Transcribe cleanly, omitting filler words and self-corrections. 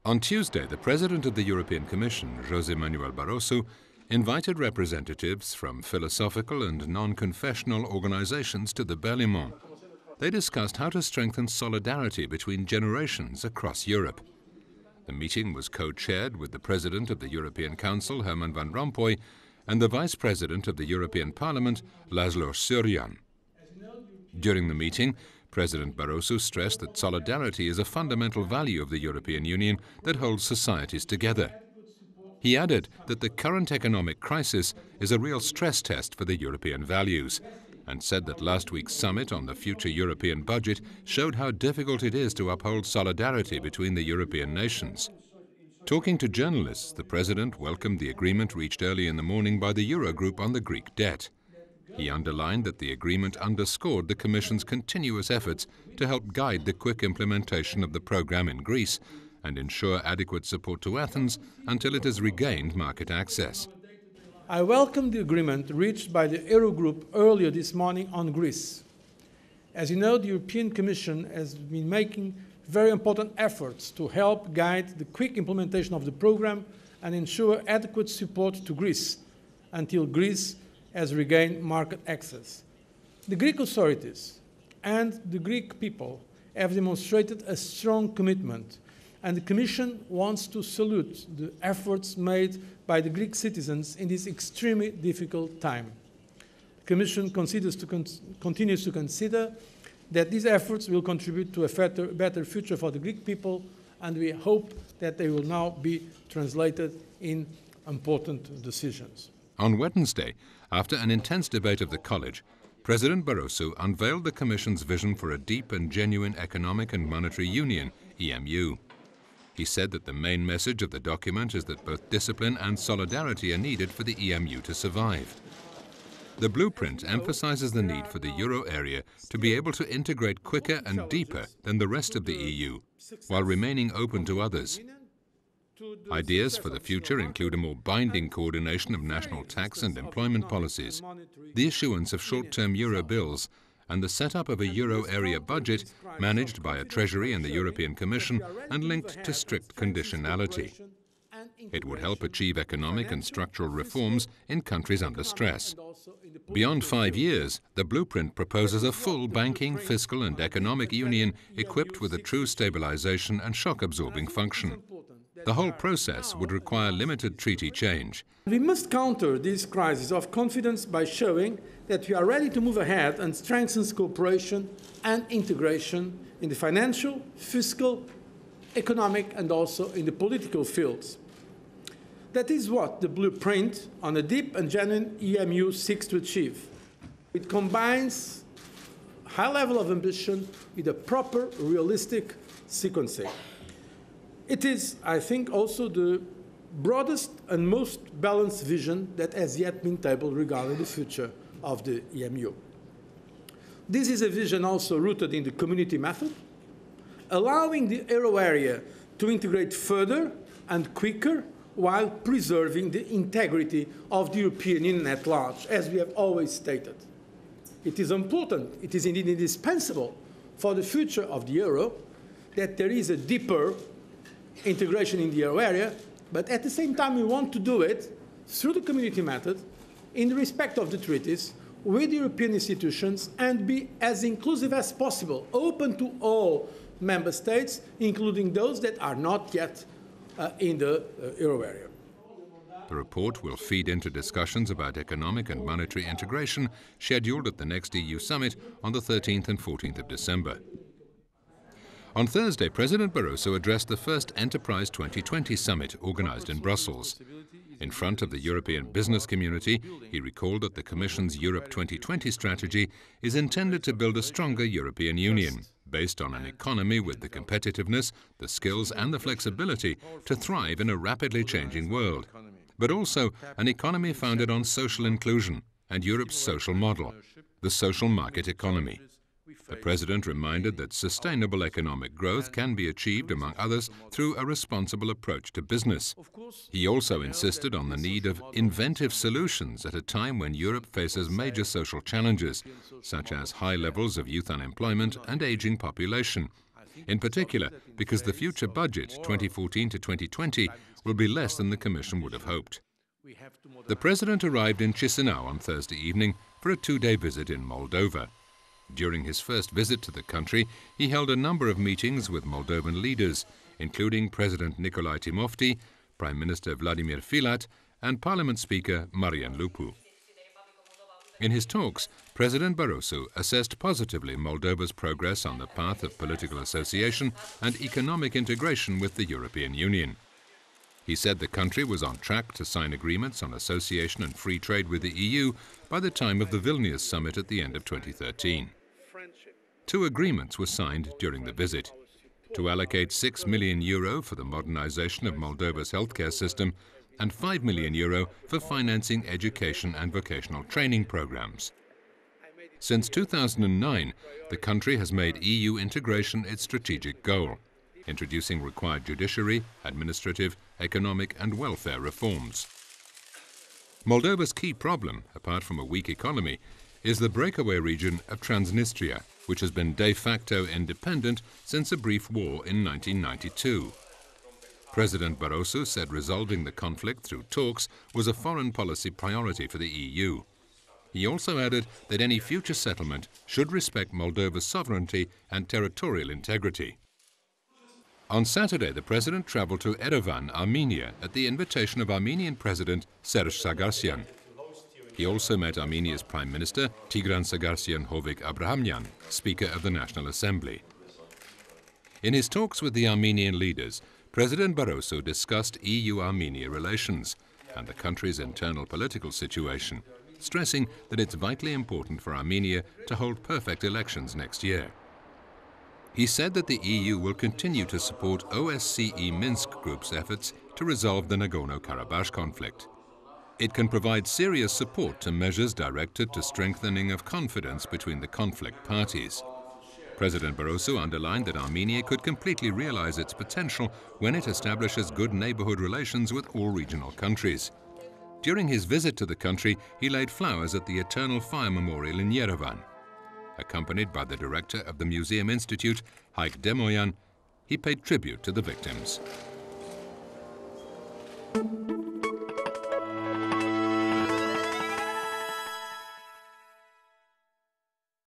On Tuesday, the President of the European Commission, José Manuel Barroso, invited representatives from philosophical and non-confessional organizations to the Berlaymont. They discussed how to strengthen solidarity between generations across Europe. The meeting was co-chaired with the President of the European Council, Herman Van Rompuy, and the Vice President of the European Parliament, Laszlo Surján. During the meeting, President Barroso stressed that solidarity is a fundamental value of the European Union that holds societies together. He added that the current economic crisis is a real stress test for the European values, and said that last week's summit on the future European budget showed how difficult it is to uphold solidarity between the European nations. Talking to journalists, the President welcomed the agreement reached early in the morning by the Eurogroup on the Greek debt. He underlined that the agreement underscored the Commission's continuous efforts to help guide the quick implementation of the programme in Greece and ensure adequate support to Athens until it has regained market access. I welcome the agreement reached by the Eurogroup earlier this morning on Greece. As you know, the European Commission has been making very important efforts to help guide the quick implementation of the programme and ensure adequate support to Greece until Greece has regained market access. The Greek authorities and the Greek people have demonstrated a strong commitment, and the Commission wants to salute the efforts made by the Greek citizens in this extremely difficult time. The Commission continues to consider that these efforts will contribute to a better future for the Greek people, and we hope that they will now be translated in important decisions. On Wednesday, after an intense debate of the College, President Barroso unveiled the Commission's vision for a deep and genuine economic and monetary union, EMU. He said that the main message of the document is that both discipline and solidarity are needed for the EMU to survive. The blueprint emphasizes the need for the euro area to be able to integrate quicker and deeper than the rest of the EU, while remaining open to others. Ideas for the future include a more binding coordination of national tax and employment policies, the issuance of short-term euro bills, and the setup of a euro area budget managed by a Treasury and the European Commission and linked to strict conditionality. It would help achieve economic and structural reforms in countries under stress. Beyond 5 years, the blueprint proposes a full banking, fiscal and economic union equipped with a true stabilization and shock-absorbing function. The whole process would require limited treaty change. We must counter this crisis of confidence by showing that we are ready to move ahead and strengthen cooperation and integration in the financial, fiscal, economic and also in the political fields. That is what the blueprint on a deep and genuine EMU seeks to achieve. It combines a high level of ambition with a proper, realistic sequencing. It is, I think, also the broadest and most balanced vision that has yet been tabled regarding the future of the EMU. This is a vision also rooted in the community method, allowing the euro area to integrate further and quicker while preserving the integrity of the European Union at large, as we have always stated. It is important, it is indeed indispensable for the future of the euro that there is a deeper integration in the euro area, but at the same time we want to do it through the community method, in the respect of the treaties, with the European institutions, and be as inclusive as possible, open to all member states, including those that are not yet in the euro area. The report will feed into discussions about economic and monetary integration scheduled at the next EU summit on the 13th and 14th of December. On Thursday, President Barroso addressed the first Enterprise 2020 summit organized in Brussels. In front of the European business community, he recalled that the Commission's Europe 2020 strategy is intended to build a stronger European Union, based on an economy with the competitiveness, the skills and the flexibility to thrive in a rapidly changing world, but also an economy founded on social inclusion and Europe's social model, the social market economy. The President reminded that sustainable economic growth can be achieved, among others, through a responsible approach to business. He also insisted on the need of inventive solutions at a time when Europe faces major social challenges, such as high levels of youth unemployment and aging population, in particular because the future budget 2014 to 2020 will be less than the Commission would have hoped. The President arrived in Chisinau on Thursday evening for a two-day visit in Moldova. During his first visit to the country, he held a number of meetings with Moldovan leaders, including President Nicolae Timofti, Prime Minister Vladimir Filat, and Parliament Speaker Marian Lupu. In his talks, President Barroso assessed positively Moldova's progress on the path of political association and economic integration with the European Union. He said the country was on track to sign agreements on association and free trade with the EU by the time of the Vilnius summit at the end of 2013. Two agreements were signed during the visit: to allocate €6 million for the modernization of Moldova's healthcare system and €5 million for financing education and vocational training programs. Since 2009, the country has made EU integration its strategic goal, introducing required judiciary, administrative, economic and welfare reforms. Moldova's key problem, apart from a weak economy, is the breakaway region of Transnistria, which has been de facto independent since a brief war in 1992. President Barroso said resolving the conflict through talks was a foreign policy priority for the EU. He also added that any future settlement should respect Moldova's sovereignty and territorial integrity. On Saturday, the President traveled to Yerevan, Armenia, at the invitation of Armenian President Serge Sargsyan. He also met Armenia's Prime Minister Tigran Sargsyan-Hovik-Abrahamyan, Speaker of the National Assembly. In his talks with the Armenian leaders, President Barroso discussed EU-Armenia relations and the country's internal political situation, stressing that it's vitally important for Armenia to hold perfect elections next year. He said that the EU will continue to support OSCE Minsk Group's efforts to resolve the Nagorno-Karabakh conflict. It can provide serious support to measures directed to strengthening of confidence between the conflict parties. President Barroso underlined that Armenia could completely realize its potential when it establishes good neighborhood relations with all regional countries. During his visit to the country, he laid flowers at the Eternal Fire Memorial in Yerevan. Accompanied by the director of the Museum Institute, Haik Demoyan, he paid tribute to the victims.